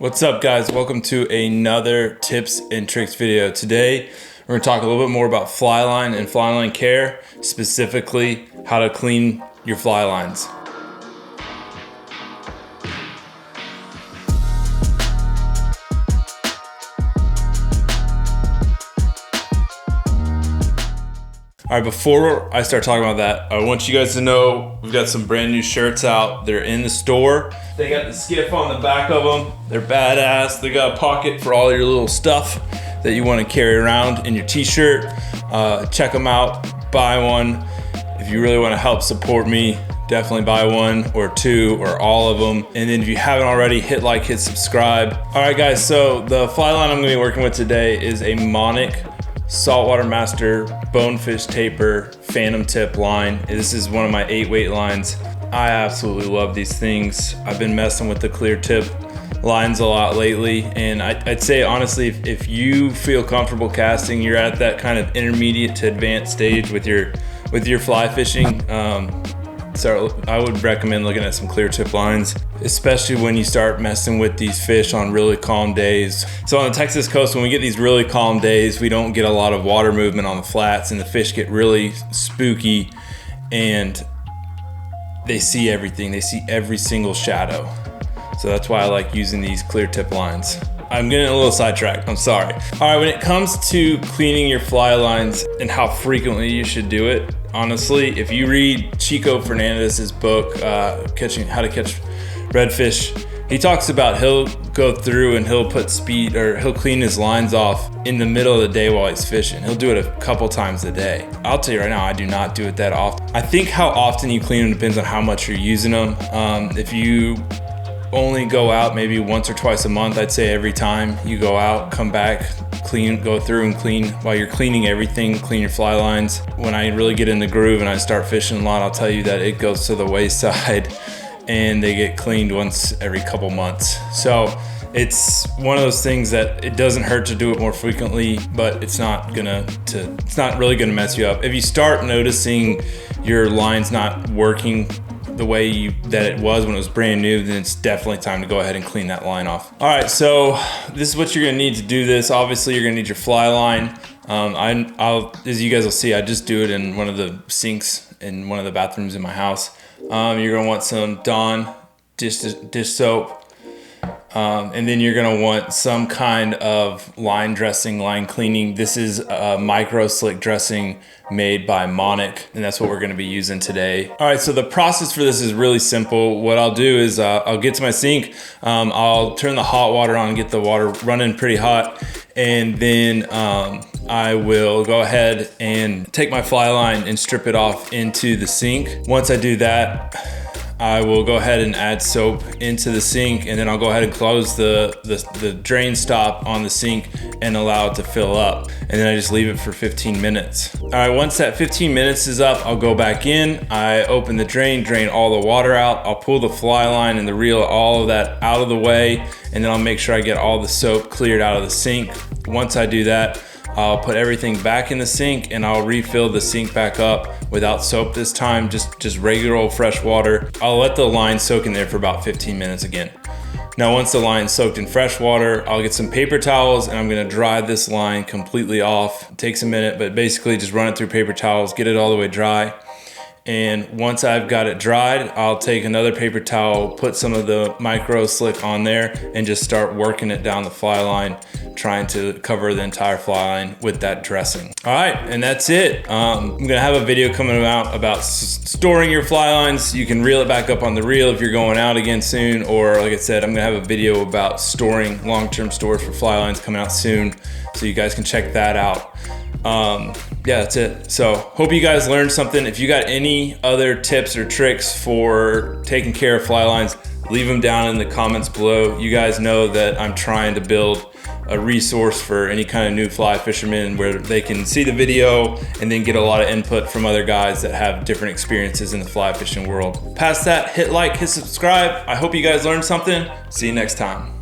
What's up guys, welcome to another tips and tricks video. Today we're going to talk a little bit more about fly line and fly line care, specifically how to clean your fly lines. All right, before I start talking about that, I want you guys to know we've got some brand new shirts out. They're in the store. They got the Skiff on the back of them. They're badass. They got a pocket for all your little stuff that you want to carry around in your t-shirt. Check them out, buy one. If you really want to help support me, definitely buy one or two or all of them. And then if you haven't already, hit like, hit subscribe. All right guys, so the fly line I'm gonna be working with today is a Monic Saltwater Master Bonefish Taper Phantom Tip line. This is one of my 8-weight lines. I absolutely love these things. I've been messing with the clear tip lines a lot lately, and I'd say honestly, if you feel comfortable casting, you're at that kind of intermediate to advanced stage with your fly fishing, so I would recommend looking at some clear tip lines, especially when you start messing with these fish on really calm days. So on the Texas coast, when we get these really calm days, we don't get a lot of water movement on the flats and the fish get really spooky and they see everything. They see every single shadow. So that's why I like using these clear tip lines. I'm getting a little sidetracked, I'm sorry. All right, when it comes to cleaning your fly lines and how frequently you should do it, honestly, if you read Chico Fernandez's book, How to Catch Redfish, he talks about he'll go through and he'll put speed, or he'll clean his lines off in the middle of the day while he's fishing. He'll do it a couple times a day. I'll tell you right now, I do not do it that often. I think how often you clean them depends on how much you're using them. If you only go out maybe once or twice a month, I'd say every time you go out, come back, clean, go through and clean. While you're cleaning everything, clean your fly lines. When I really get in the groove and I start fishing a lot, I'll tell you that it goes to the wayside and they get cleaned once every couple months. So it's one of those things that it doesn't hurt to do it more frequently, but it's not really gonna mess you up. If you start noticing your line's not working the way that it was when it was brand new, then it's definitely time to go ahead and clean that line off. All right, so this is what you're gonna need to do this. Obviously, you're gonna need your fly line. As you guys will see, I just do it in one of the sinks in one of the bathrooms in my house. You're gonna want some Dawn dish soap. And then you're gonna want some kind of line dressing, line cleaning. This is a micro slick dressing made by Monic, and that's what we're gonna be using today. All right, so the process for this is really simple. What I'll do is I'll get to my sink, I'll turn the hot water on, get the water running pretty hot, and then I will go ahead and take my fly line and strip it off into the sink. Once I do that, I will go ahead and add soap into the sink, and then I'll go ahead and close the drain stop on the sink and allow it to fill up. And then I just leave it for 15 minutes. All right, once that 15 minutes is up, I'll go back in, I open the drain all the water out, I'll pull the fly line and the reel, all of that out of the way, and then I'll make sure I get all the soap cleared out of the sink. Once I do that, I'll put everything back in the sink and I'll refill the sink back up without soap this time, just regular old fresh water. I'll let the line soak in there for about 15 minutes again. Now, once the line's soaked in fresh water, I'll get some paper towels and I'm gonna dry this line completely off. It takes a minute, but basically just run it through paper towels, get it all the way dry. And once I've got it dried, I'll take another paper towel, put some of the micro slick on there and just start working it down the fly line, trying to cover the entire fly line with that dressing. All right, and that's it. I'm gonna have a video coming out about storing your fly lines. You can reel it back up on the reel if you're going out again soon, or like I said, I'm gonna have a video about storing long-term storage for fly lines coming out soon, so you guys can check that out. Yeah, that's it. So hope you guys learned something. If you got any other tips or tricks for taking care of fly lines, leave them down in the comments below. You guys know that I'm trying to build a resource for any kind of new fly fishermen where they can see the video and then get a lot of input from other guys that have different experiences in the fly fishing world. Past that, hit like, hit subscribe. I hope you guys learned something. See you next time.